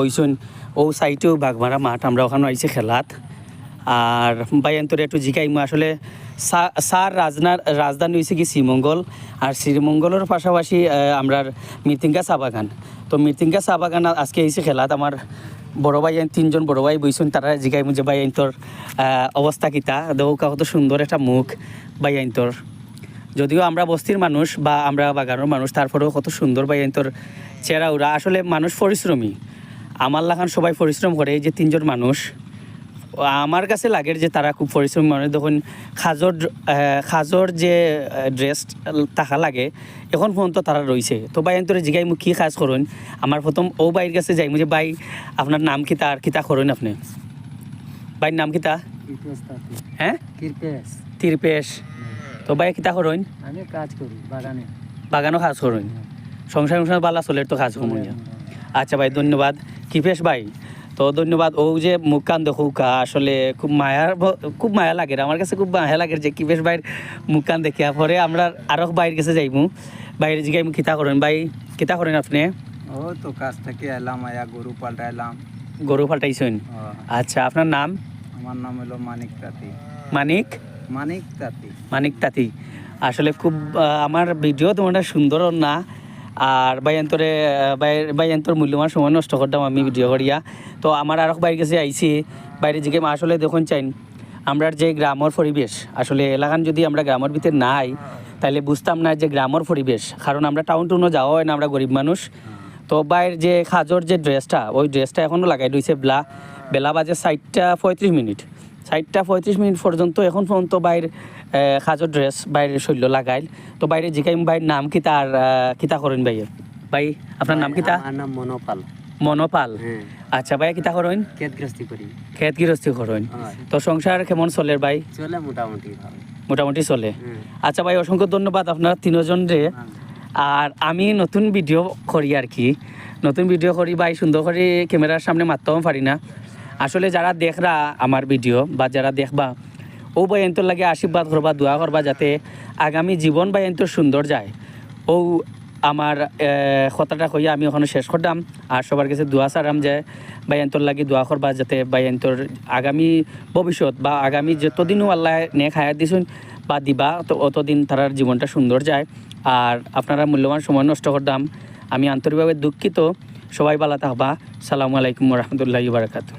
হইছুন ও সাইটেও বাঘমারা মাঠ আমরা ওখানে আইছি খেলাত। আর বাইন্তরে একটু জিকাইমু আসলে স্যার রাজধানী হয়েছে কি শ্রীমঙ্গল, আর শ্রীমঙ্গলের পাশাপাশি আমরা মৃত্যুঙ্গা চা বাগান। তো মৃত্যুঙ্গা চা বাগান আজকে এসে খেলাত আমার বড় ভাই তিনজন বড় ভাই বইছুন, তারা জিকাইমু যে বাইন্তর অবস্থা কিতা দেখো কত সুন্দর একটা মুখ বাইন্তর। যদিও আমরা বস্তির মানুষ বা আমরা বাগানের মানুষ, তারপরেও কত সুন্দর বাইন্তর চেহারা ওরা। আসলে মানুষ পরিশ্রমী, আমার লাগান সবাই পরিশ্রম করে। এই যে তিনজন মানুষ আমার কাছে লাগে যে তারা খুব পরিশ্রমী মানুষ। দেখুন খাজর যে ড্রেস থাকা লাগে এখন পর্যন্ত তারা রয়েছে। তো ভাই অন্তরে জিগাই মুখ কী কাজ করুন, আমার প্রথম ও বাইর কাছে যাই যে ভাই আপনার নাম কিতা আর কিতা করুন আপনি? ভাইয়ের নাম কিতা? হ্যাঁ, তিরপেশ। তো ভাই কিতা করুন? আমি কাজ করি বাগানও কাজ করুন, সংসার বালা চলের তো কাজ করুন। আচ্ছা ভাই ধন্যবাদ কৃপেশ ভাই। তো ধন্যবাদ। ও যে মুখ কান দেখো আসলে খুব মায়া লাগে, আমার কাছে খুব মায়া লাগে যে কৃপেশ ভাইয়ের মুখ কান দেখিয়া। পরে আমরা আরো বাইরের কাছে যাইমু, বাইরে জিগাইমু কিতা করেন ভাই, কিতা করেন আপনি? ও তো কাজ থেকে এলাম, আয়া গরু পাল্টাইলাম। গরু পাল্টাইছেন? আচ্ছা, আপনার নাম? আমার নাম হলো মানিক তাঁতি। মানিক তাঁতি। আসলে খুব আমার ভিডিও তোমার সুন্দর না, আর বাইন্তর মূল্যবান সময় নষ্ট করতাম আমি ভিডিও করিয়া। তো আমার আরো বাইরে কাছে আইছি, বাইরে জিগে আসলে দেখুন চাইন আমরা যে গ্রামের পরিবেশ, আসলে এলাকান যদি আমরা গ্রামের ভিতরে নাই তাহলে বুঝতাম না যে গ্রামের পরিবেশ। কারণ আমরা টাউন টাউনও যাওয়া হয় না, আমরা গরিব মানুষ। তো বাইরের যে খাজর যে ড্রেসটা, ওই ড্রেসটা এখনও লাগাই রয়েছে। বেলা বাজে 4:35 মিনিট, 4:35 মিনিট পর্যন্ত এখন পর্যন্ত বাইরের খাজর ড্রেস বাইরের শৈল্য লাগাইল। তো বাইরে জিকাই বাইরের নাম কিতা আর কিতা করেন ভাই? ভাই আপনার নাম কিতা? আমার নাম মনোপাল। আচ্ছা ভাই কিতা করেন? ক্ষেত গৃহস্থী করেন। তো সংসার কেমন চলে ভাই? চলে মোটামুটি চলে। আচ্ছা ভাই অসংখ্য ধন্যবাদ আপনার তিনজন রে। আর আমি নতুন ভিডিও করি আর কি, নতুন ভিডিও করি ভাই, সুন্দর করে ক্যামেরার সামনে মারতেও পারি না। আসলে যারা দেখরা আমার ভিডিও বা যারা দেখবা ও বাইন্তর লাগে আশীর্বাদ করবা, দোয়া করবা যাতে আগামী জীবন বাইন্তর সুন্দর যায়। ও আমার কথাটা কইয়া আমি ওখানে শেষ করতাম। আর সবার কাছে দোয়া চারাম যে বাইন্তর লাগে দোয়া করবা যাতে বাইন্তর আগামী ভবিষ্যৎ বা আগামী যতদিনও আল্লাহ নেক হায়াত দিছুন বা দিবা, তো অতদিন তার জীবনটা সুন্দর যায়। আর আপনারা মূল্যবান সময় নষ্ট করতাম, আমি আন্তরিকভাবে দুঃখিত। সবাই ভালো থাকবা। সালামু আলাইকুম রহমতুল্লাহি ওয়া বারাকাতুহু।